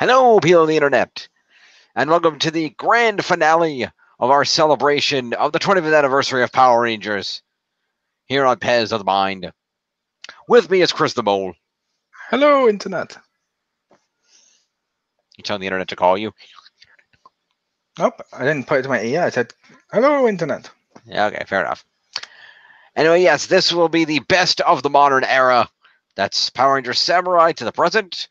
Hello, people of the internet, and welcome to the grand finale of our celebration of the 25th anniversary of Power Rangers here on Pez of the Mind. With me is Chris the Mole. Hello, Internet. You telling the internet to call you? Nope, I didn't put it to my ear. I said, hello, Internet. Yeah, okay, fair enough. Anyway, yes, this will be the best of the modern era. That's Power Rangers Samurai to the present.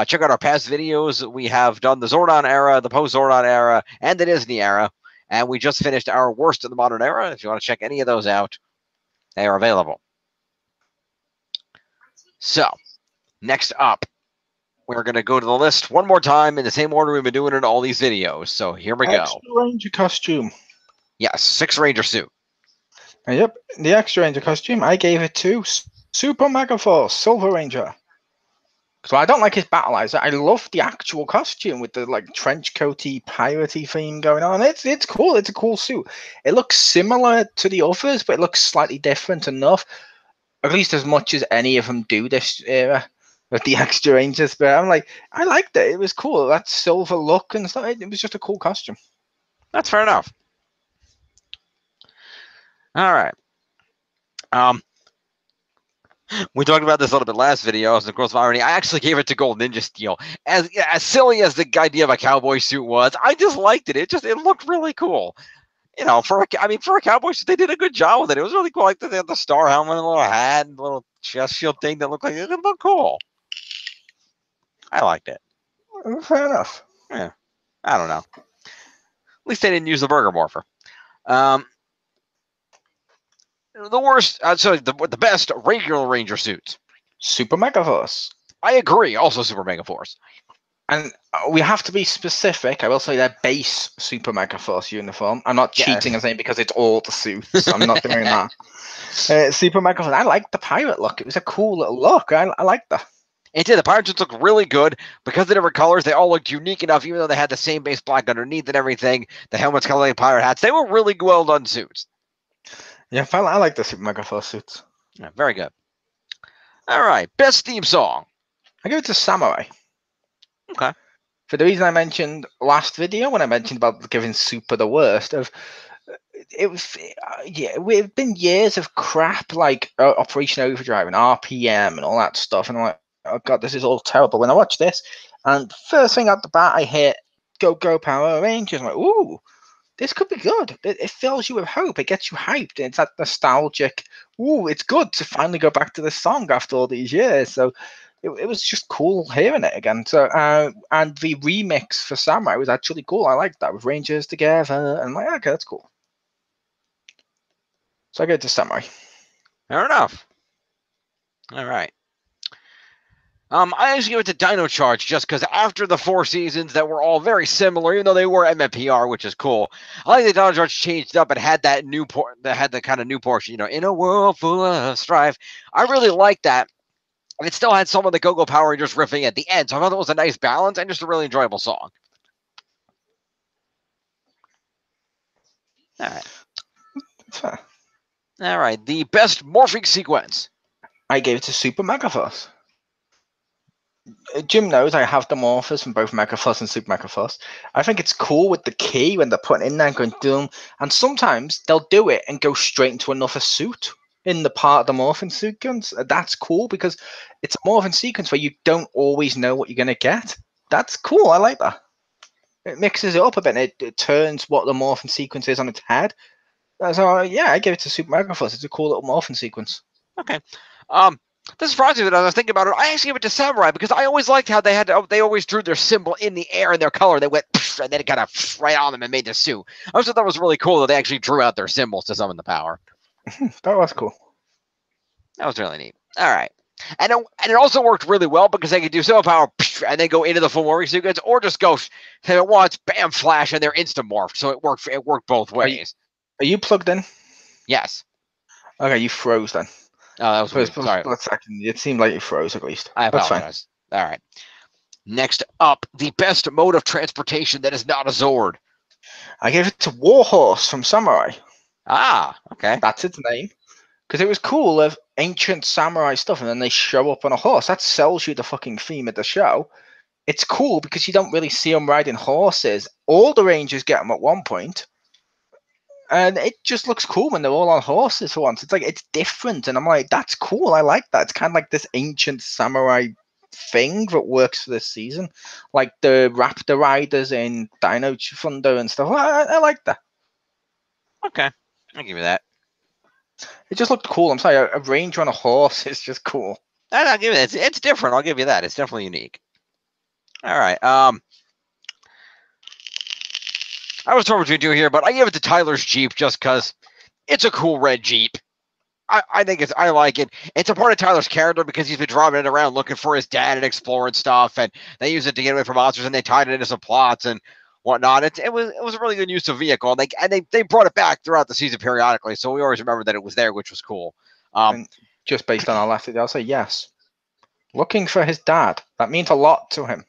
Check out our past videos. We have done the Zordon era, the post-Zordon era, and the Disney era. And we just finished our worst of the modern era. If you want to check any of those out, they are available. So, next up, we're going to go to the list one more time in the same order we've been doing it in all these videos. So here we go. Extra Ranger costume. Yes, 6 Ranger suit. Yep, the Extra Ranger costume, I gave it to Super Mega Force Silver Ranger. So I don't like his battle eyes. I love the actual costume with the trench coaty piratey theme going on. It's cool. It's a cool suit. It looks similar to the others, but it looks slightly different enough. At least as much as any of them do this era with the Extra Rangers. But I liked it. It was cool. That silver look and stuff. It was just a cool costume. That's fair enough. All right. We talked about this a little bit last video. Of course, I actually gave it to Gold Ninja Steel. As silly as the idea of a cowboy suit was, I just liked it. It looked really cool. You know, for a cowboy suit, they did a good job with it. It was really cool. Like they had the star helmet, and a little hat, and a little chest shield thing that looked like it looked cool. I liked it. Fair enough. Yeah, I don't know. At least they didn't use the Burger Morpher. The worst, the best regular Ranger suits. Super Mega Force. I agree. Also, Super Mega Force. And we have to be specific. I will say their base Super Mega Force uniform. I'm not cheating and saying because it's all the suits. I'm not doing that. Super Mega Force. I like the pirate look. It was a cool little look. I like that. It did. The pirate suits looked really good because of the different colors. They all looked unique enough, even though they had the same base black underneath and everything. The helmets, colored like pirate hats. They were really well done suits. Yeah, I like the Super Mega Force suits. Yeah, very good. All right, best theme song. I give it to Samurai. Okay. For the reason I mentioned last video when I mentioned about giving Super the worst of. We've been years of crap like Operation Overdrive and RPM and all that stuff, and I'm like, oh god, this is all terrible. When I watch this, and first thing out the bat, I hear "Go Go Power Rangers." I'm like, ooh, this could be good. It fills you with hope. It gets you hyped. It's that nostalgic. Ooh, it's good to finally go back to this song after all these years. So it was just cool hearing it again. So and the remix for Samurai was actually cool. I liked that with Rangers together, and I'm like, okay, that's cool. So I go to Samurai. Fair enough. All right. I actually give it to Dino Charge just because after the 4 seasons that were all very similar, even though they were MMPR, which is cool. I like that Dino Charge changed up and had that had the kind of new portion, in a world full of strife. I really like that. And it still had some of the Go-Go Power Rangers riffing at the end, so I thought it was a nice balance and just a really enjoyable song. All right. All right, the best morphing sequence. I gave it to Super Mega Force. Jim knows I have the morphers from both Mega Force and Super Mega Force. I think it's cool with the key when they're putting in there and going doom, and sometimes they'll do it and go straight into another suit in the part of the morphing sequence. That's cool because it's a morphing sequence where you don't always know what you're going to get. That's cool. I like that. It mixes it up a bit. And it turns what the morphing sequence is on its head. So yeah, I give it to Super Mega Force. It's a cool little morphing sequence. Okay. This surprised me that I was thinking about it. I actually give it to Samurai because I always liked how they always drew their symbol in the air and their color. They went and then it kind of right on them and made the suit. I also thought that was really cool that they actually drew out their symbols to summon the power. That was cool. That was really neat. All right. And it also worked really well because they could do Silver Power and then go into the full morphing sequence, or just go hit it once, bam, flash, and they're instant morphed. So it worked both ways. Are you plugged in? Yes. Okay, you froze then. Oh, that was weird. Sorry. It seemed like you froze at least. I apologize. All right. Next up, the best mode of transportation that is not a Zord. I gave it to Warhorse from Samurai. Ah, okay. That's its name. Because it was cool of ancient samurai stuff, and then they show up on a horse. That sells you the fucking theme of the show. it's cool because you don't really see them riding horses. All the Rangers get them at one point, and it just looks cool when they're all on horses for once. It's like it's different, and I'm like, that's cool. I like that. It's kind of like this ancient samurai thing that works for this season, like the Raptor riders in Dino Thunder and stuff. I like that. Okay, I'll give you that. It just looked cool. I'm sorry, a ranger on a horse is just cool. I'll give you that. It's different. I'll give you that. It's definitely unique. All right. I was torn between two here, but I give it to Tyler's Jeep just because it's a cool red Jeep. I think I like it. It's a part of Tyler's character because he's been driving it around looking for his dad and exploring stuff, and they use it to get away from monsters, and they tied it into some plots and whatnot. It was a really good use of vehicle, and they brought it back throughout the season periodically, so we always remember that it was there, which was cool. And just based on our last video, I'll say yes. Looking for his dad. That means a lot to him.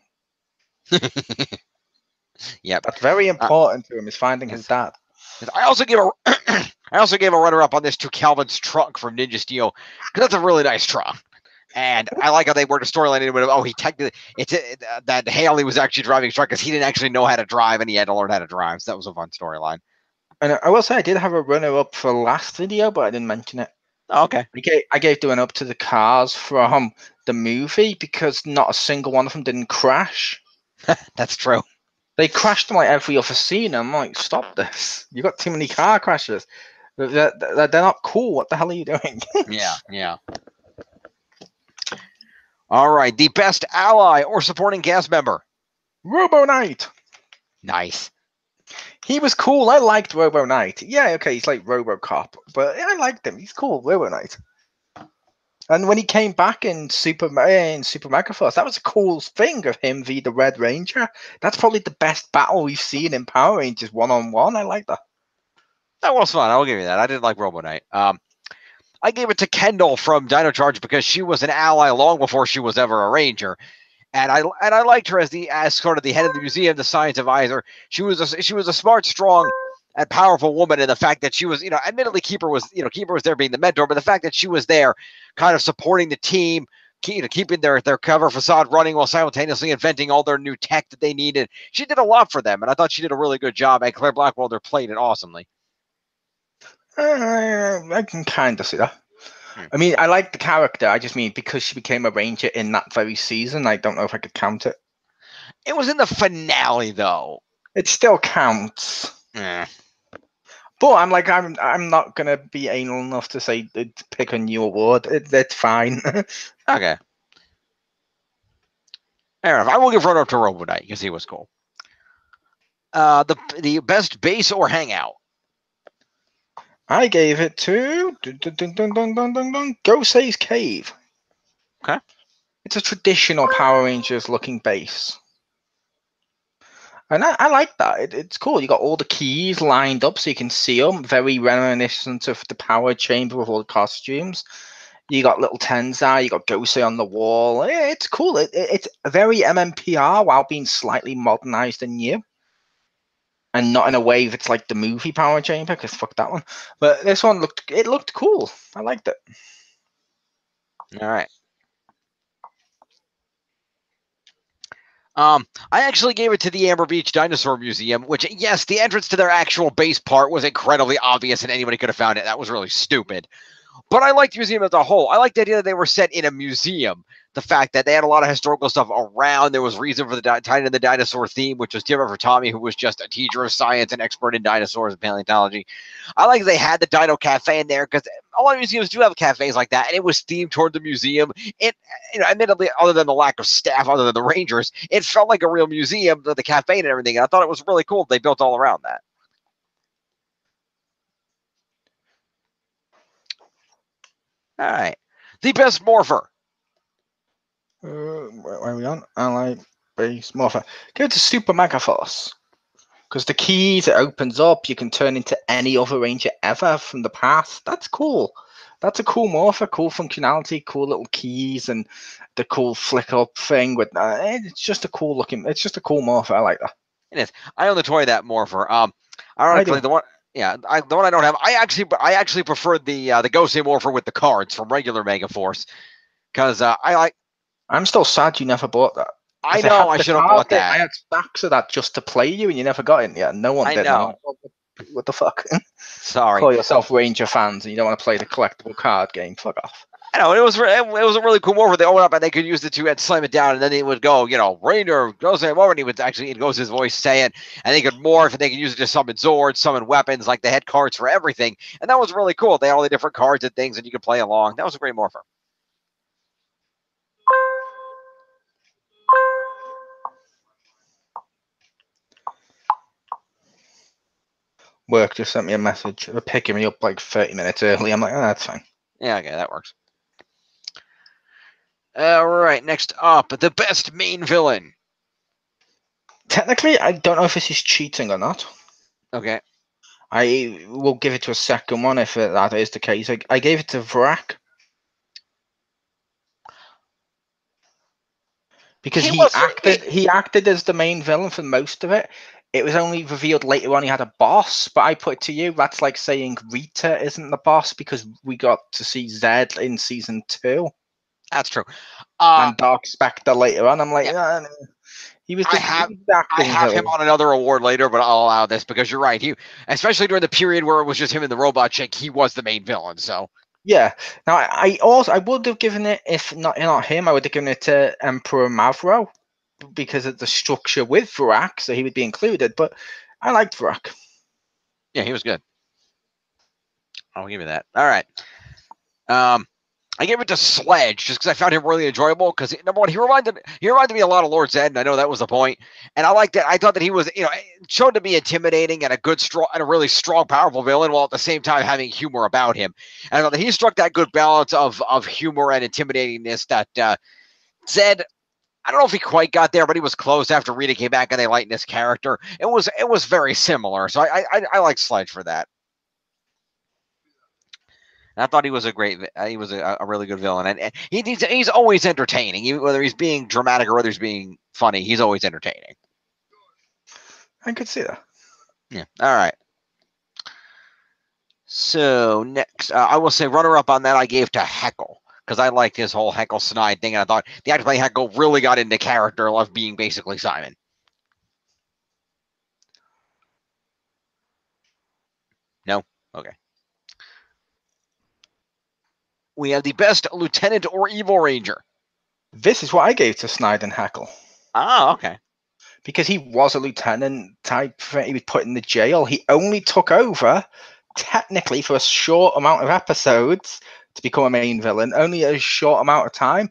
Yep. That's very important to him, is finding his dad. I also gave a runner-up on this to Calvin's truck from Ninja Steel because that's a really nice truck, and I like how they worked a storyline into it. Oh, he technically that Haley was actually driving his truck because he didn't actually know how to drive, and he had to learn how to drive. So that was a fun storyline. And I will say I did have a runner-up for last video, but I didn't mention it. Oh, okay. I gave the one up to the cars from the movie because not a single one of them didn't crash. That's true. They crashed in like every other scene. I'm like, stop this! You got too many car crashes. They're not cool. What the hell are you doing? Yeah. All right, the best ally or supporting cast member. Robo Knight. Nice. He was cool. I liked Robo Knight. Yeah, okay, he's like RoboCop, but I liked him. He's cool, Robo Knight. And when he came back in Super Megaforce, that was a cool thing of him v the Red Ranger. That's probably the best battle we've seen in Power Rangers one-on-one. I like that. That was fun. I'll give you that. I did like Robo Knight. I gave it to Kendall from Dino Charge because she was an ally long before she was ever a Ranger. And I liked her as sort of the head of the museum, the science advisor. She was a smart, strong, and powerful woman. And the fact that she was, admittedly Keeper was there being the mentor, but the fact that she was there, kind of supporting the team, keeping their cover facade running while simultaneously inventing all their new tech that they needed. She did a lot for them, and I thought she did a really good job. And Claire Blackwelder played it awesomely. I can kind of see that. I mean, I like the character. I just mean because she became a Ranger in that very season, I don't know if I could count it. It was in the finale, though. It still counts. Yeah. But I'm not gonna be anal enough to say pick a new award. That's fine. Okay. Fair enough. I will give runner up to Robo Knight because he was cool. The best base or hangout. I gave it to Gosei's Cave. Okay. It's a traditional Power Rangers looking base. And I like that. It's cool. You got all the keys lined up so you can see them. Very reminiscent of the power chamber with all the costumes. You got little Tensai. You got Gosei on the wall. It's cool. It's very MMPR while being slightly modernized and new. And not in a way that's like the movie Power Chamber, because fuck that one. But this one looked cool. I liked it. All right. I actually gave it to the Amber Beach Dinosaur Museum, which, yes, the entrance to their actual base part was incredibly obvious and anybody could have found it. That was really stupid. But I liked the museum as a whole. I liked the idea that they were set in a museum. The fact that they had a lot of historical stuff around. There was reason for tied in the dinosaur theme, which was different for Tommy, who was just a teacher of science and expert in dinosaurs and paleontology. I like they had the Dino Cafe in there because a lot of museums do have cafes like that, and it was themed toward the museum. It, admittedly, other than the lack of staff, other than the Rangers, it felt like a real museum, the cafe and everything. And I thought it was really cool. They built all around that. All right, the best morpher. Where are we on? Ally base morpher. Go to Super Megaforce. Because the keys, it opens up. You can turn into any other Ranger ever from the past. That's cool. That's a cool morpher, cool functionality, cool little keys, and the cool flick up thing. With it's just a cool looking. It's just a cool morpher. I like that. It is. I own the toy that morpher. Ironically, the one. Yeah, the one I don't have. I actually preferred the Gosei morpher with the cards from regular Megaforce, because I like. I'm still sad you never bought that. I know. I should have bought that. I had stacks of that just to play you, and you never got in yet. No one I did. And I'm know. like, what the fuck? Sorry. Call yourself Ranger fans, and you don't want to play the collectible card game. Fuck off. I know it was a really cool move where they open up and they could use the two and slam it down, and then it would go, Ranger goes in over, and he would actually, it goes his voice saying, and they could morph, and they could use it to summon Zords, summon weapons, like they had cards for everything, and that was really cool. They had all the different cards and things, and you could play along. That was a great morpher. Work just sent me a message. They're picking me up like 30 minutes early. I'm like, that's fine. Yeah, okay, that works. All right, next up, the best main villain. Technically, I don't know if this is cheating or not. Okay. I will give it to a second one if that is the case. I gave it to Vrak. Because he acted as the main villain for most of it. It was only revealed later on he had a boss, but I put it to you, that's like saying Rita isn't the boss because we got to see Zed in season 2. That's true. And Dark Spectre later on. I'm like, yeah. He was. I have him on another award later, but I'll allow this because you're right. He, especially during the period where it was just him and the robot chick, he was the main villain. So yeah. Now I would have given it, if not him, I would have given it to Emperor Mavro because of the structure with Vrak, so he would be included. But I liked Vrak. Yeah, he was good. I'll give you that. All right. I gave it to Sledge just because I found him really enjoyable. Because number one, he reminded me a lot of Lord Zed, and I know that was the point. And I liked it. I thought that he was, showed to be intimidating and a really strong, powerful villain, while at the same time having humor about him. And I thought that he struck that good balance of humor and intimidatingness that Zed. I don't know if he quite got there, but he was close after Rita came back and they lightened his character. It was very similar. So I like Sledge for that. And I thought he was a really good villain, and he's always entertaining, whether he's being dramatic or whether he's being funny. He's always entertaining. I could see that. Yeah. All right. So next, I will say runner-up on that I gave to Heckle because I liked his whole Heckle Snide thing, and I thought the actor playing Heckle really got into character of being basically Simon. No? Okay. We have the best lieutenant or evil ranger. This is what I gave to Snide and Heckle. Oh, okay. Because he was a lieutenant type, he was put in the jail. He only took over, technically, for a short amount of episodes to become a main villain. Only a short amount of time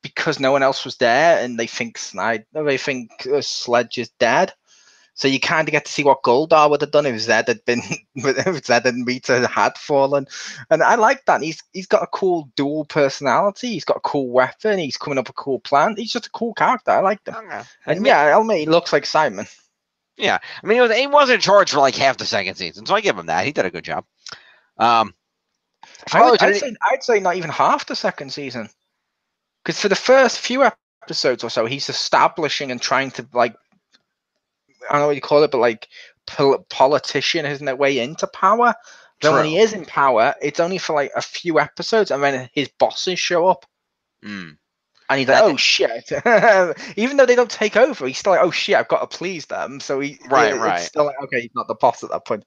because no one else was there, and they think Sledge is dead. So you kind of get to see what Goldar would have done if Zed had been, if Zed and Rita had fallen. And I like that. He's got a cool dual personality. He's got a cool weapon. He's coming up with a cool plan. He's just a cool character. I like him. And I'll admit, he looks like Simon. Yeah. I mean, he was in charge for like half the second season, so I give him that. He did a good job. I'd say not even half the second season. Because for the first few episodes or so, he's establishing and trying to, like, I don't know what you call it, but like politician isn't their way into power. Then when he is in power, it's only for like a few episodes, and then his bosses show up, and he's like, "Oh shit!" Even though they don't take over, he's still like, "Oh shit, I've got to please them." So it's still like, okay, he's not the boss at that point.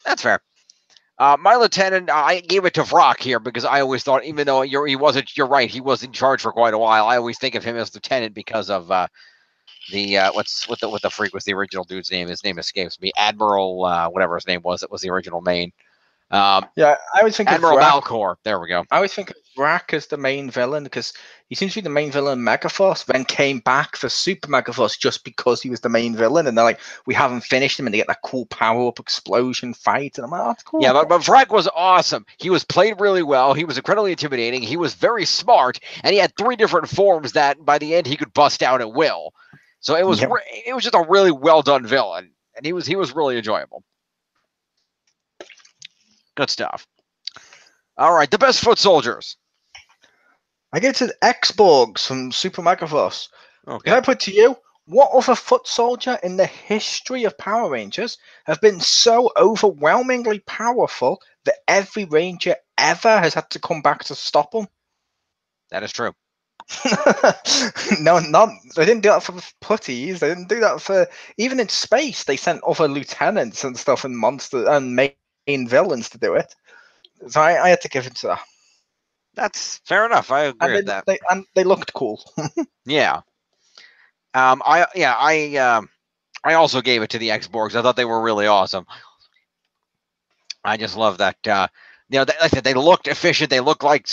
That's fair. My lieutenant, I gave it to Vrock here because I always thought, even though you're right, he was in charge for quite a while. I always think of him as lieutenant because of what the freak was the original dude's name? His name escapes me. Admiral, whatever his name was. It was the original main. I always think Admiral Valcor. There we go. I always think of Vrak as the main villain because he seems to be the main villain in Megaforce, then came back for Super Megaforce just because he was the main villain, and they're like, we haven't finished him, and they get that cool power-up explosion fight, and I'm like, oh, that's cool. Yeah, but Vrak was awesome. He was played really well. He was incredibly intimidating. He was very smart, and he had 3 different forms that by the end he could bust out at will. So it was just a really well done villain, and he was really enjoyable. Good stuff. All right, the best foot soldiers. I get to the X-Borgs from Super Megaforce. Okay. Can I put to you, what other foot soldier in the history of Power Rangers have been so overwhelmingly powerful that every Ranger ever has had to come back to stop them? That is true. No, not they didn't do that for putties. They didn't do that for even in space. They sent other lieutenants and stuff and monsters and main villains to do it. So I had to give it to that. That's fair enough. I agree with that. They looked cool. Yeah. I also gave it to the X-Borgs. I thought they were really awesome. I just love that. Like I said, they looked efficient. They looked like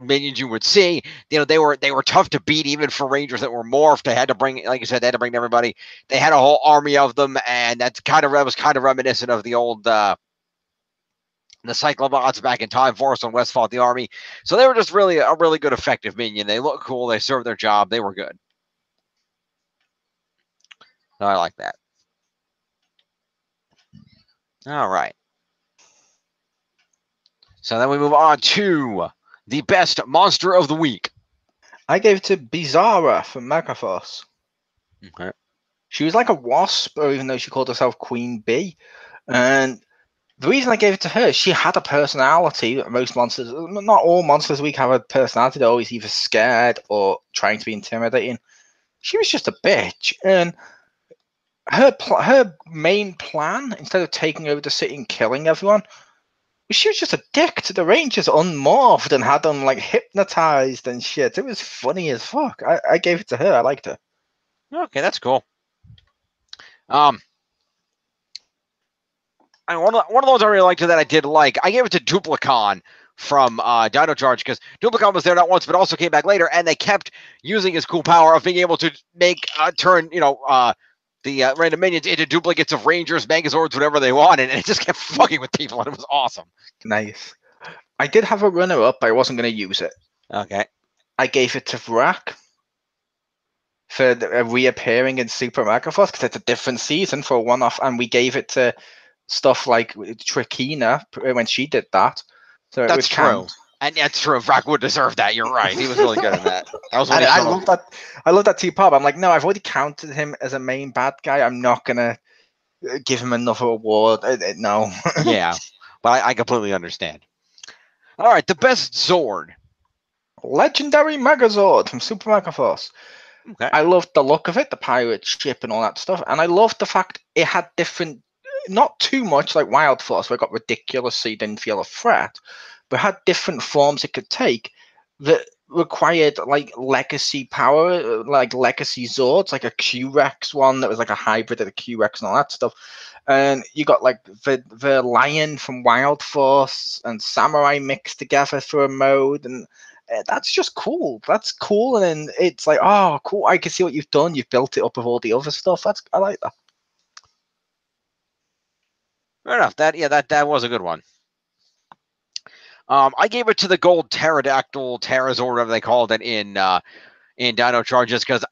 minions you would see. They were tough to beat even for Rangers that were morphed. They had to bring, like you said, they had to bring everybody. They had a whole army of them, and that was kind of reminiscent of the old the Cyclobots back in Time Force when West fought the army. So they were just really a really good, effective minion. They look cool. They served their job. They were good. So I like that. All right. So then we move on to the best monster of the week. I gave it to Bizarra from Megaforce. Okay. She was like a wasp, or even though she called herself Queen Bee. And the reason I gave it to her, she had a personality. Most monsters, not all monsters of the week have a personality. They're always either scared or trying to be intimidating. She was just a bitch. And her main plan, instead of taking over the city and killing everyone, she was just a dick to the Rangers, unmorphed and had them like hypnotized and shit. It was funny as fuck. I gave it to her. I liked her. Okay, that's cool. One of the ones I really liked that I did like, I gave it to Duplicon from Dino Charge, because Duplicon was there not once but also came back later, and they kept using his cool power of being able to make turn the random minions into duplicates of Rangers, Megazords, whatever they wanted, and it just kept fucking with people, and it was awesome. Nice. I did have a runner-up, but I wasn't going to use it. Okay. I gave it to Vrak for reappearing in Super Megaforce, because it's a different season for a one-off, and we gave it to stuff like Trakina when she did that. So that's true. And that's true. Vrak would deserve that. You're right. He was really good at that. That was when I love that. I love that T-Pop. I'm like, no, I've already counted him as a main bad guy. I'm not gonna give him another award. No. Yeah, but I completely understand. All right, the best Zord. Legendary Megazord from Super Megaforce. Okay. I loved the look of it, the pirate ship and all that stuff, and I loved the fact it had different, not too much like Wild Force, where it got ridiculous so you didn't feel a threat, but had different forms it could take that required like legacy power, like legacy Zords, like a Q-Rex one that was like a hybrid of the Q-Rex and all that stuff. And you got like the Lion from Wild Force and Samurai mixed together for a mode, and that's just cool. That's cool, and then it's like, oh, cool. I can see what you've done. You've built it up with all the other stuff. I like that. Fair enough. That was a good one. I gave it to the gold pterodactyl, Terrazor, whatever they called it in Dino Charges, because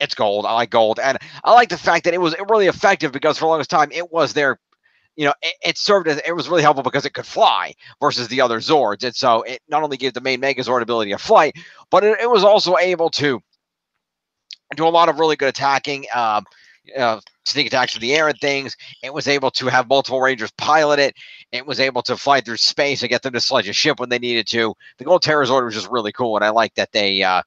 it's gold. I like gold, and I like the fact that it was really effective, because for the longest time it was their, it served as, it was really helpful because it could fly versus the other Zords, and so it not only gave the main Megazord ability of flight, but it was also able to do a lot of really good attacking. Sneak attacks in the air and things. It was able to have multiple Rangers pilot it. It was able to fly through space and get them to sledge a ship when they needed to. The Gold Terrazord was just really cool, and I like that they had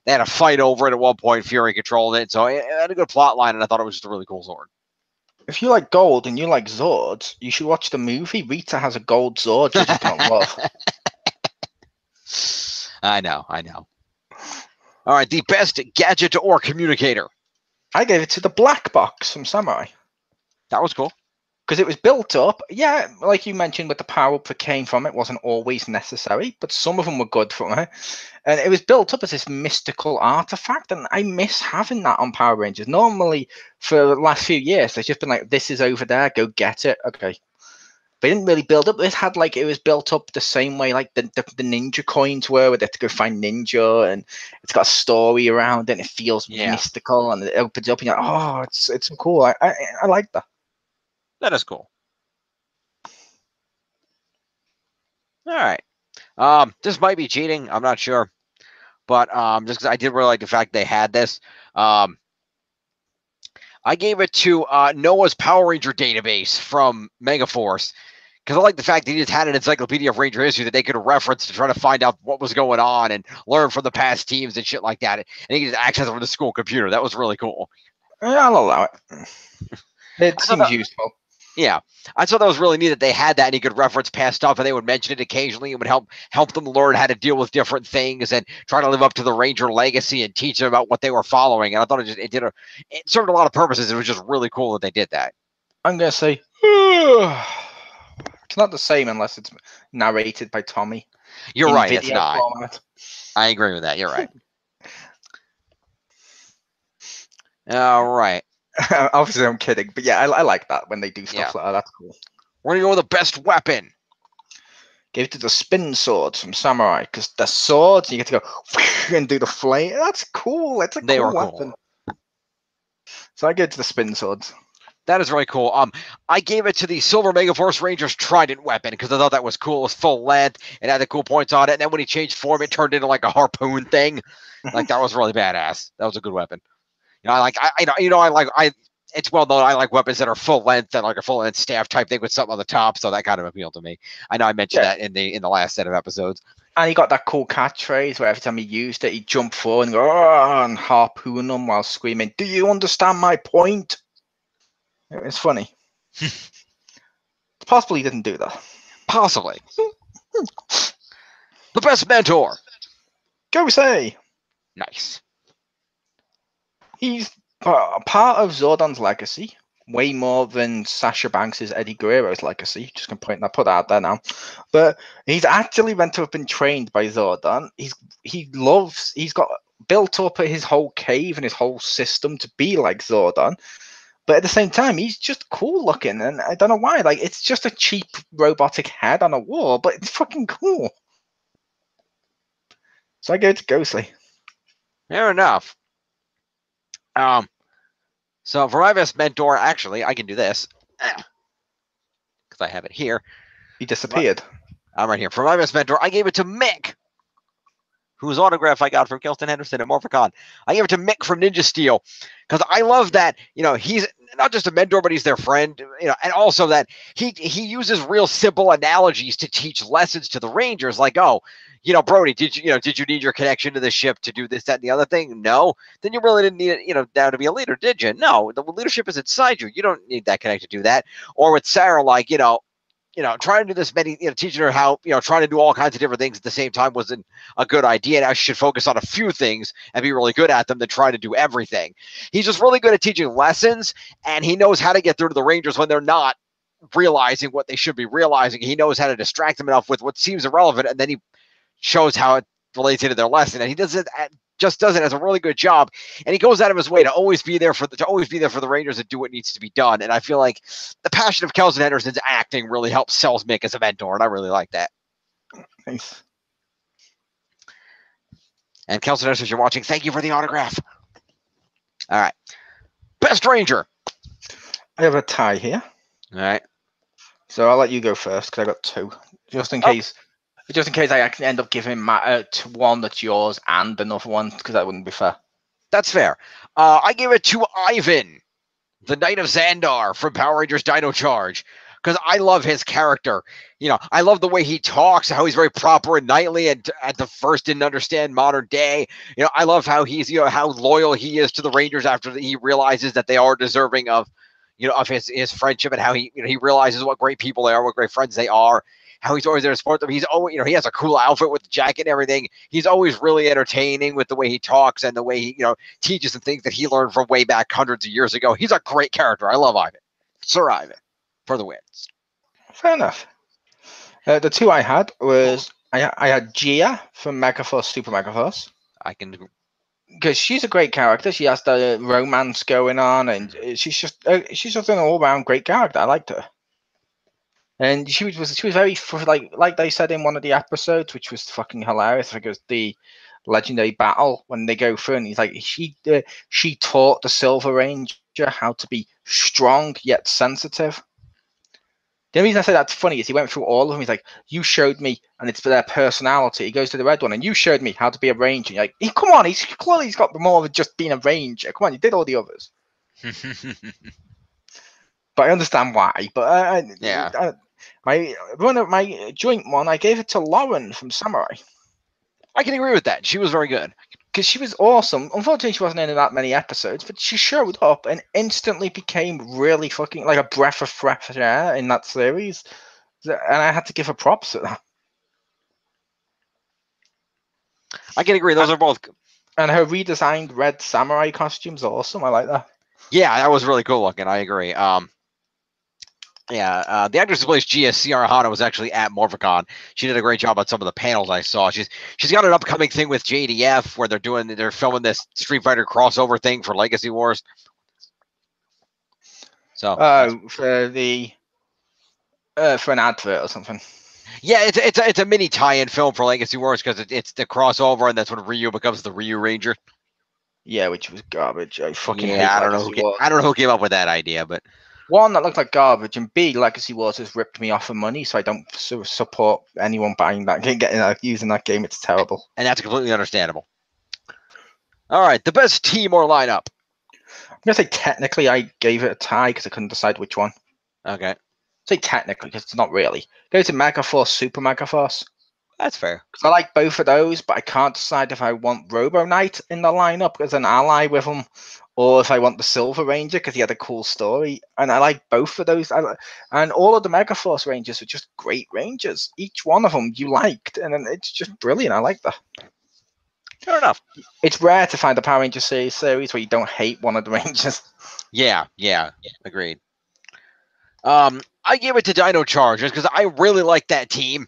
a fight over it at one point. Fury controlled it, so it had a good plot line, and I thought it was just a really cool Zord. If you like gold and you like Zords, you should watch the movie. Rita has a gold Zord you're just gonna love. I know. All right, the best gadget or communicator. I gave it to the black box from Samurai. That was cool. Because it was built up. Yeah, like you mentioned, with the power that came from it wasn't always necessary, but some of them were good from it. And it was built up as this mystical artifact, and I miss having that on Power Rangers. Normally, for the last few years, they've just been like, this is over there, go get it. Okay. They didn't really build up. This had like, it was built up the same way like the ninja coins were, where they have to go find ninja, and it's got a story around it, and it feels mystical, and it opens up and you're like, oh, it's cool. I like that. That is cool. All right. This might be cheating. I'm not sure, but just because I did really like the fact they had this, I gave it to Noah's Power Ranger database from Megaforce, Because I like the fact that he just had an encyclopedia of Ranger history that they could reference to try to find out what was going on and learn from the past teams and shit like that. And he could just access it from the school computer. That was really cool. Yeah, I'll allow it. It seems useful. Yeah, I thought that was really neat that they had that, and he could reference past stuff, and they would mention it occasionally, and would help them learn how to deal with different things and try to live up to the Ranger legacy and teach them about what they were following. And I thought it served a lot of purposes. It was just really cool that they did that. I'm gonna say it's not the same unless it's narrated by Tommy. You're right. It's not. Format. I agree with that. You're right. All right. Obviously, I'm kidding, but yeah, I like that when they do stuff like that. That's cool. We're gonna go with the best weapon. Give it to the spin swords from Samurai, because the swords you get to go and do the flame. That's cool. It's a cool weapon. Cool. So I give it to the spin swords. That is really cool. I gave it to the Silver Megaforce Ranger's Trident weapon because I thought that was cool. It was full length. It had the cool points on it. And then when he changed form, it turned into like a harpoon thing. Like that was really badass. That was a good weapon. It's well known I like weapons that are full length and like a full length staff type thing with something on the top, so that kind of appealed to me. I know I mentioned that in the last set of episodes. And he got that cool catchphrase where every time he used it, he'd jump forward and go and harpoon them while screaming, "Do you understand my point?" It's funny. Possibly he didn't do that. Possibly. The best mentor. Go say. Nice. He's part of Zordon's legacy, way more than Sasha Banks' Eddie Guerrero's legacy. Just gonna put that out there now. But he's actually meant to have been trained by Zordon. He's got built up his whole cave and his whole system to be like Zordon. But at the same time, he's just cool looking, and I don't know why. Like, it's just a cheap robotic head on a wall, but it's fucking cool. So I go to Ghostly. Fair enough. So for my best mentor, actually, I can do this because I have it here. He disappeared. I'm right here. For my best mentor, I gave it to Mick, whose autograph I got from Kelton Henderson at Morphicon. I gave it to Mick from Ninja Steel because I love that, he's not just a mentor, but he's their friend, and also that he uses real simple analogies to teach lessons to the Rangers, like, Brody, did you need your connection to the ship to do this, that, and the other thing? No. Then you really didn't need it, now to be a leader, did you? No. The leadership is inside you. You don't need that connection to do that. Or with Sarah, like, trying to do this many, teaching her how, trying to do all kinds of different things at the same time wasn't a good idea. Now she should focus on a few things and be really good at them than trying to do everything. He's just really good at teaching lessons, and he knows how to get through to the Rangers when they're not realizing what they should be realizing. He knows how to distract them enough with what seems irrelevant, and then he shows how it relates into their lesson. And he does it as a really good job, and he goes out of his way to always be there for the Rangers and do what needs to be done. And I feel like the passion of Kelton Henderson's acting really helps sell Mick as a mentor, and I really like that. Nice. And Kelton Henderson, if you're watching, thank you for the autograph. All right, best Ranger. I have a tie here. All right, so I'll let you go first because I got two, just in case. Just in case I actually end up giving one that's yours and another one, because that wouldn't be fair. That's fair. I gave it to Ivan, the Knight of Xandar from Power Rangers Dino Charge, because I love his character. I love the way he talks, how he's very proper and knightly, and at the first didn't understand modern day. I love how he's, how loyal he is to the Rangers after he realizes that they are deserving of, of his friendship, and how he realizes what great people they are, what great friends they are. How he's always there to support them. He's always, he has a cool outfit with the jacket and everything. He's always really entertaining with the way he talks and the way he, teaches the things that he learned from way back hundreds of years ago. He's a great character. I love Ivan. Sir Ivan for the wins. Fair enough. The two I had was I had Gia from Megaforce Super Megaforce. I can, because she's a great character. She has the romance going on, and she's just an all round great character. I liked her. And she was very, like they said in one of the episodes, which was fucking hilarious. I think it was the legendary battle when they go through, and he's like, she taught the Silver Ranger how to be strong yet sensitive. The only reason I say that's funny is he went through all of them. He's like, you showed me, and it's for their personality. He goes to the red one, and you showed me how to be a ranger. You're like, come on, he's got more of just being a ranger. Come on, you did all the others. But I understand why. But yeah. My joint one, I gave it to Lauren from Samurai. I can agree with that. She was very good. Because she was awesome. Unfortunately, she wasn't in that many episodes, but she showed up and instantly became really fucking like a breath of fresh air in that series. And I had to give her props for that. I can agree. Those are both. And her redesigned red samurai costume's awesome. I like that. Yeah, that was really cool looking. I agree. The actress who plays GSC Arahana was actually at Morphicon. She did a great job on some of the panels I saw. She's got an upcoming thing with JDF where they're filming this Street Fighter crossover thing for Legacy Wars. So for an advert or something. Yeah, it's a mini tie-in film for Legacy Wars because it's the crossover, and that's when Ryu becomes the Ryu Ranger. Yeah, which was garbage. I fucking hate I don't know who came up with that idea, but one, that looked like garbage, and B, Legacy Wars has ripped me off of money, so I don't support anyone buying that game, using that game. It's terrible, and that's completely understandable. All right, the best team or lineup. I'm gonna say technically I gave it a tie because I couldn't decide which one. Okay. Say technically because it's not really. Go to Megaforce, Super Megaforce. That's fair. Because I like both of those, but I can't decide if I want Robo Knight in the lineup as an ally with him, or if I want the Silver Ranger because he had a cool story. And I like both of those. And all of the Megaforce Rangers are just great Rangers. Each one of them you liked, and it's just brilliant. I like that. Fair enough. It's rare to find a Power Ranger series where you don't hate one of the Rangers. Yeah, agreed. I gave it to Dino Charge just because I really like that team.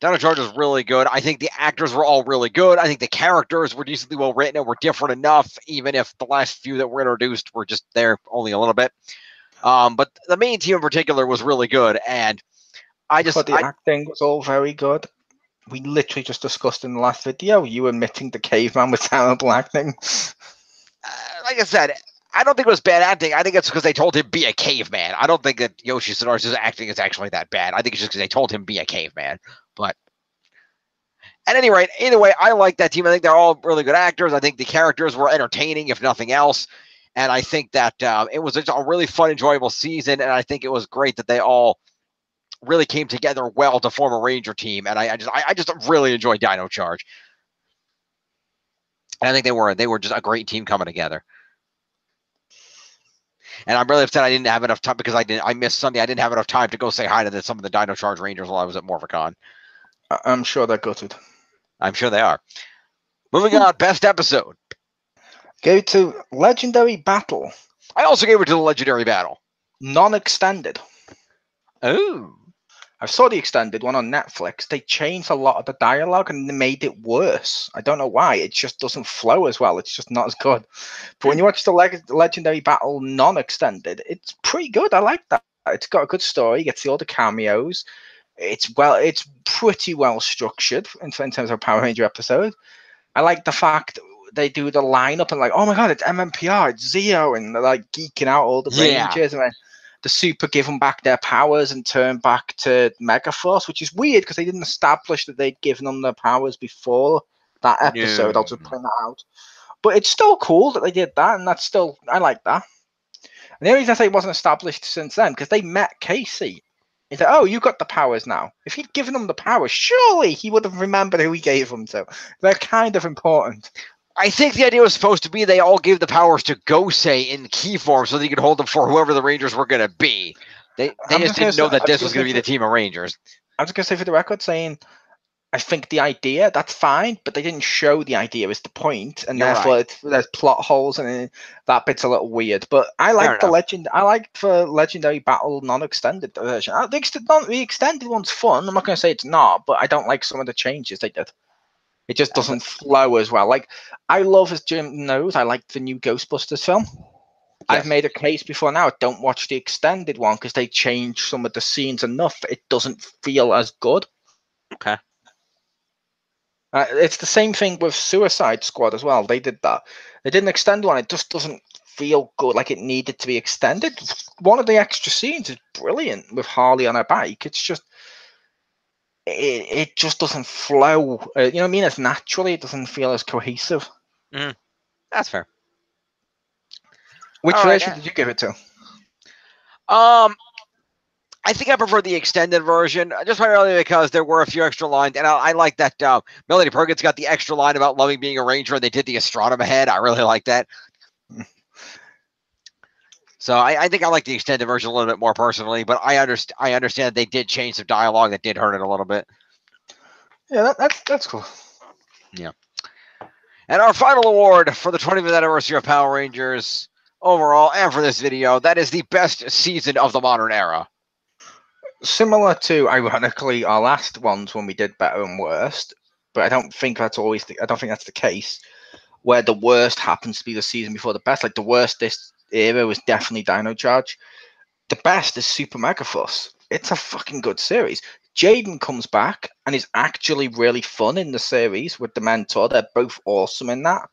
Dino Charge was really good. I think the actors were all really good. I think the characters were decently well written and were different enough, even if the last few that were introduced were just there only a little bit. But the main team in particular was really good, and the acting was all very good. We literally just discussed in the last video you admitting the caveman was terrible acting. Like I said, I don't think it was bad acting. I think it's because they told him be a caveman. I don't think that Yoshi Tsunaru's acting is actually that bad. I think it's just because they told him be a caveman. But at any rate, either way, I like that team. I think they're all really good actors. I think the characters were entertaining, if nothing else. And I think that it was a really fun, enjoyable season. And I think it was great that they all really came together well to form a Ranger team. And I just really enjoyed Dino Charge. And I think they were just a great team coming together. And I'm really upset I didn't have enough time because I missed Sunday. I didn't have enough time to go say hi to some of the Dino Charge Rangers while I was at Morphicon. I'm sure they're gutted. I'm sure they are. Moving on, best episode. Go to Legendary Battle. I also gave it to the Legendary Battle. Non-extended. Oh. I saw the extended one on Netflix. They changed a lot of the dialogue and they made it worse. I don't know why. It just doesn't flow as well. It's just not as good. But when you watch the Legendary Battle non-extended, it's pretty good. I like that. It's got a good story. It gets all the cameos. It's pretty well structured in terms of a Power Ranger episode. I like the fact they do the lineup and like, oh my god, it's MMPR, it's Zeo, and they're like geeking out all the Rangers, and then the Super give them back their powers and turn back to Megaforce, which is weird because they didn't establish that they'd given them their powers before that episode. I'll just point that out. But it's still cool that they did that, and I like that. And the only reason I say it wasn't established since then, because they met Casey. He said, oh, you got the powers now. If he'd given them the powers, surely he would have remembered who he gave them to. They're kind of important. I think the idea was supposed to be they all gave the powers to Gosei in key form so they could hold them for whoever the Rangers were going to be. They just didn't know that this was going to be the team of Rangers. I was going to say for the record saying, I think the idea, that's fine, but they didn't show the idea is the point, and therefore there's plot holes, and that bit's a little weird. But I like the Legendary Battle non-extended version. The extended one's fun. I'm not going to say it's not, but I don't like some of the changes they did. It just doesn't flow as well. Like, I love, as Jim knows, I like the new Ghostbusters film. Yes. I've made a case before now, don't watch the extended one because they changed some of the scenes enough. It doesn't feel as good. Okay. It's the same thing with Suicide Squad as well. They did that. They did an extended one. It just doesn't feel good, like it needed to be extended. One of the extra scenes is brilliant with Harley on her bike. It's just, it just doesn't flow. You know what I mean? As naturally, it doesn't feel as cohesive. That's fair. Which version did you give it to? I I think I prefer the extended version, just primarily because there were a few extra lines, and I like that Melody Perkins got the extra line about loving being a ranger, and they did the astronomer head. I really like that. So I think I like the extended version a little bit more personally, but I understand they did change some dialogue that did hurt it a little bit. Yeah, that's cool. Yeah. And our final award for the 25th anniversary of Power Rangers overall, and for this video, that is the best season of the modern era. Similar to, ironically, our last ones when we did better and worst, but I don't think that's always I don't think that's the case. Where the worst happens to be the season before the best. Like the worst this era was definitely Dino Charge. The best is Super Mega Fuss. It's a fucking good series. Jaden comes back and is actually really fun in the series with the mentor. They're both awesome in that.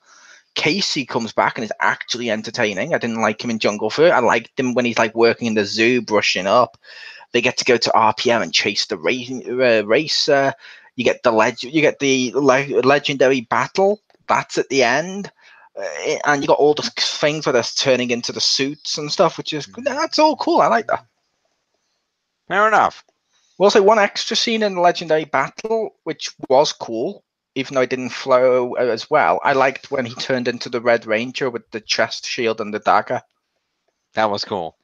Casey comes back and is actually entertaining. I didn't like him in Jungle Fruit. I liked him when he's like working in the zoo, brushing up. They get to go to RPM and chase the racer. You get the legendary battle. That's at the end. And you got all the things where they're turning into the suits and stuff, which is that's all cool. I like that. Fair enough. We'll say one extra scene in the legendary battle, which was cool, even though it didn't flow as well. I liked when he turned into the Red Ranger with the chest shield and the dagger. That was cool.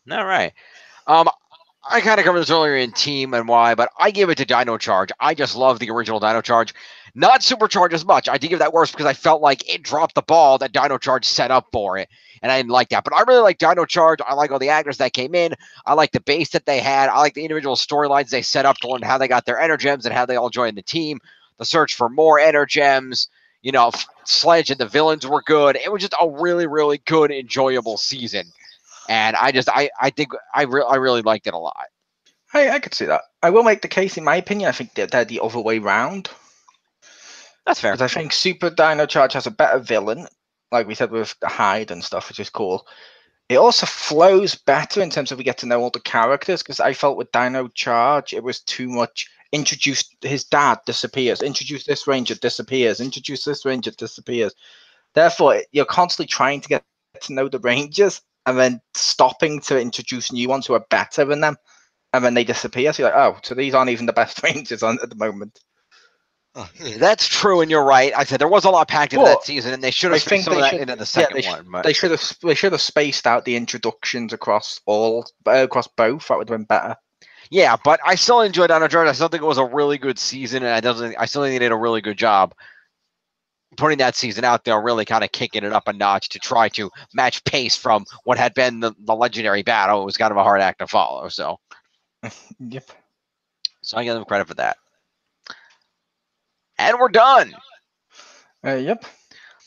All right. I kind of covered this earlier in Team and why, but I give it to Dino Charge. I just love the original Dino Charge. Not Supercharge as much. I did give that worse because I felt like it dropped the ball that Dino Charge set up for it, and I didn't like that. But I really like Dino Charge. I like all the actors that came in. I like the base that they had. I like the individual storylines they set up to learn how they got their Energems and how they all joined the team. The search for more Energems. You know, Sledge and the villains were good. It was just a really, really good, enjoyable season. And I think I really liked it a lot. I could see that. I will make the case, in my opinion, I think they're the other way round. That's fair. Because I think Super Dino Charge has a better villain, like we said with the Hyde and stuff, which is cool. It also flows better in terms of we get to know all the characters, because I felt with Dino Charge, it was too much. Introduce his dad, disappears. Introduce this ranger, disappears. Introduce this ranger, disappears. Therefore, you're constantly trying to get to know the rangers and then stopping to introduce new ones who are better than them, and then they disappear. So you're like, oh, so these aren't even the best rangers at the moment. That's true, and you're right. I said there was a lot packed into that season, and they should have spaced some of that into the second one. But they should have spaced out the introductions across both. That would have been better. Yeah, but I still enjoyed Dino Charge. I still think it was a really good season, and I still think they did a really good job putting that season out there, really kind of kicking it up a notch to try to match pace from what had been the legendary battle. It was kind of a hard act to follow. So, yep. So I give them credit for that. And we're done. Yep.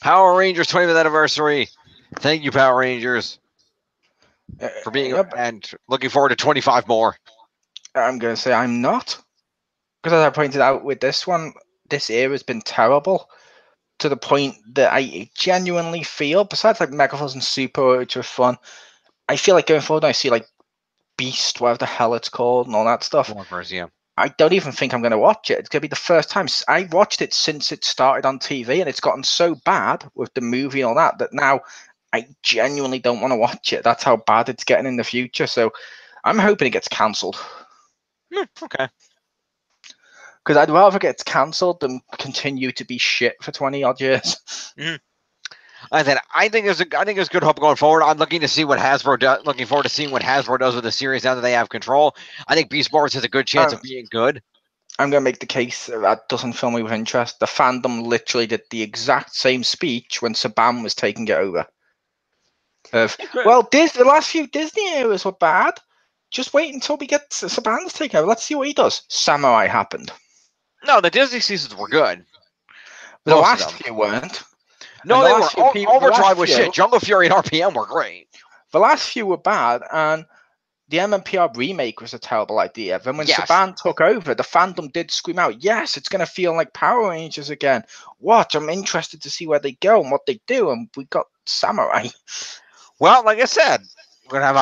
Power Rangers 25th anniversary. Thank you, Power Rangers, for being and looking forward to 25 more. I'm going to say I'm not. Because as I pointed out with this one, this era has been terrible to the point that I genuinely feel, besides like Megaforce and Super, which were fun, I feel like going forward, I see like Beast, whatever the hell it's called, and all that stuff. Morphers, yeah. I don't even think I'm going to watch it. It's going to be the first time. I watched it since it started on TV, and it's gotten so bad with the movie and all that now I genuinely don't want to watch it. That's how bad it's getting in the future. So I'm hoping it gets cancelled. Okay. Because I'd rather get cancelled than continue to be shit for 20 odd years. Mm-hmm. I think there's good hope going forward. I'm looking to see what Hasbro does. Looking forward to seeing what Hasbro does with the series now that they have control. I think Beast Wars has a good chance of being good. I'm going to make the case that doesn't fill me with interest. The fandom literally did the exact same speech when Saban was taking it over. Well, the last few Disney eras were bad. Just wait until we get Saban's taken over. Let's see what he does. Samurai happened. No, the Disney seasons were good. The last few weren't. No, they were. Overdrive was shit. Jungle Fury and RPM were great. The last few were bad, and the MMPR remake was a terrible idea. Then when Saban took over, the fandom did scream out, yes, it's going to feel like Power Rangers again. What? I'm interested to see where they go and what they do, and we got Samurai. Well, like I said, we're going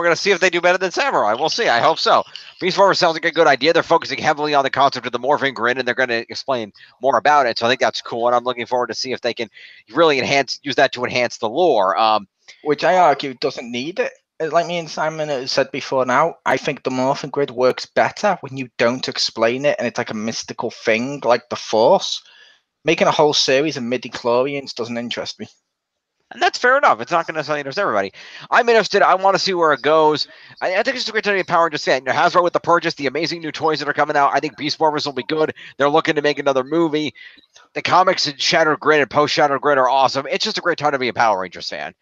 to see if they do better than Samurai. We'll see. I hope so. Beast Wars sounds like a good idea. They're focusing heavily on the concept of the morphing grid, and they're going to explain more about it. So I think that's cool, and I'm looking forward to see if they can really use that to enhance the lore. which I argue doesn't need it. Like me and Simon have said before now, I think the Morphin Grid works better when you don't explain it and it's like a mystical thing like the Force. Making a whole series of midi-chlorians doesn't interest me. And that's fair enough. It's not going to necessarily interest everybody. I'm interested. I want to see where it goes. I think it's just a great time to be Power Rangers fan. You know, Hasbro with the purchase, the amazing new toys that are coming out. I think Beast Morphers will be good. They're looking to make another movie. The comics in Shattered Grid and post Shattered Grid are awesome. It's just a great time to be a Power Rangers fan.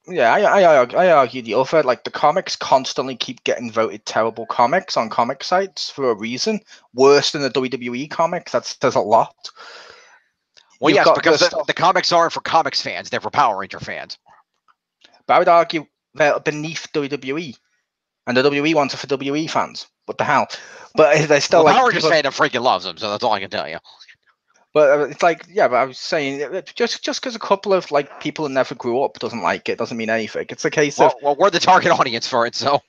Yeah, I argue the other. Like the comics constantly keep getting voted terrible comics on comic sites for a reason. Worse than the WWE comics. That says a lot. Well, yes, because the comics aren't for comics fans; they're for Power Ranger fans. But I would argue they're beneath WWE, and the WWE ones are for WWE fans. What the hell? But they're still like Power Rangers fan freaking loves them, so that's all I can tell you. But it's like, yeah, but I was saying, just because a couple of like people who never grew up doesn't like it doesn't mean anything. It's a case of well, we're the target audience for it, so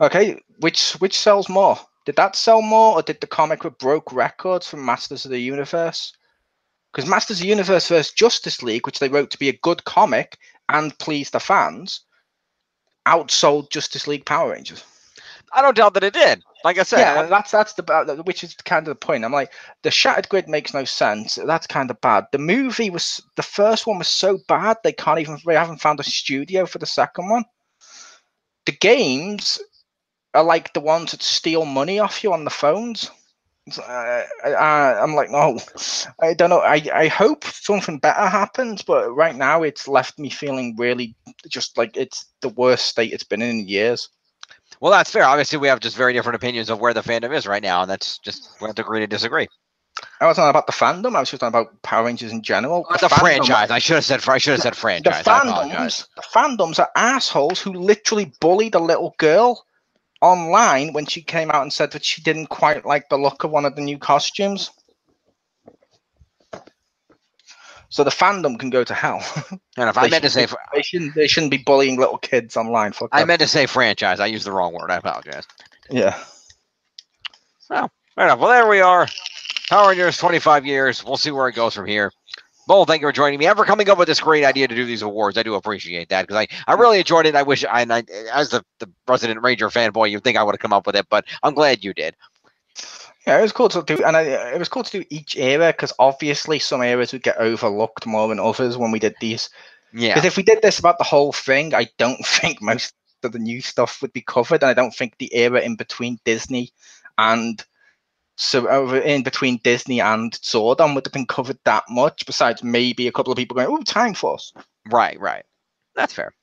okay, which sells more? Did that sell more, or did the comic that broke records from Masters of the Universe? Because Masters of the Universe vs. Justice League, which they wrote to be a good comic and please the fans, outsold Justice League Power Rangers. I don't doubt that it did. Like I said, yeah, that's the which is kind of the point. I'm like, the Shattered Grid makes no sense. That's kind of bad. The movie was the first one was so bad they haven't found a studio for the second one. The games are like the ones that steal money off you on the phones. I'm like, no, I don't know. I hope something better happens, but right now it's left me feeling really just like it's the worst state it's been in years. Well, that's fair. Obviously, we have just very different opinions of where the fandom is right now, and that's just we have to agree to disagree. I wasn't about the fandom. I was just talking about Power Rangers in general. The franchise. I should have said franchise. The fandoms are assholes who literally bullied a little girl online when she came out and said that she didn't quite like the look of one of the new costumes. So the fandom can go to hell. And if I meant to say they shouldn't be bullying little kids online. I meant to say franchise. I used the wrong word. I apologize. Yeah. Well, fair enough. Well, there we are. Power Rangers, 25 years. We'll see where it goes from here. Bull, thank you for joining me and for coming up with this great idea to do these awards. I do appreciate that because I really enjoyed it. I wish as the resident Ranger fanboy, you'd think I would have come up with it, but I'm glad you did. Yeah, it was cool to do, and it was cool to do each era because obviously some eras would get overlooked more than others when we did these. Yeah. Because if we did this about the whole thing, I don't think most of the new stuff would be covered, and I don't think the era in between Disney and Zordon would have been covered that much. Besides, maybe a couple of people going, "Oh, Time Force." Right. That's fair.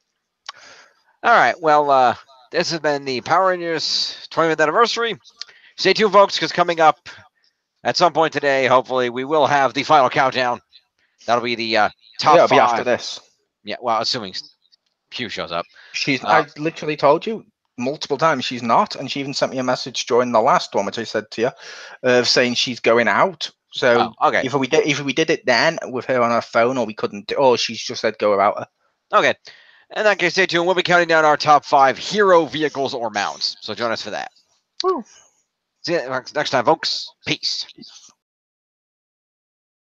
All right. Well, this has been the Power Rangers 20th anniversary. Stay tuned, folks, because coming up at some point today, hopefully, we will have the final countdown. That'll be the top 5. Be after this. Yeah, well, assuming Pew shows up. I literally told you multiple times she's not, and she even sent me a message during the last one, which I said to you, saying she's going out. So okay. Either we did it then with her on her phone, or we couldn't, or she's just said go without her. Okay. In that case, stay tuned. We'll be counting down our top 5 hero vehicles or mounts. So join us for that. Woo. See you next time, folks. Peace.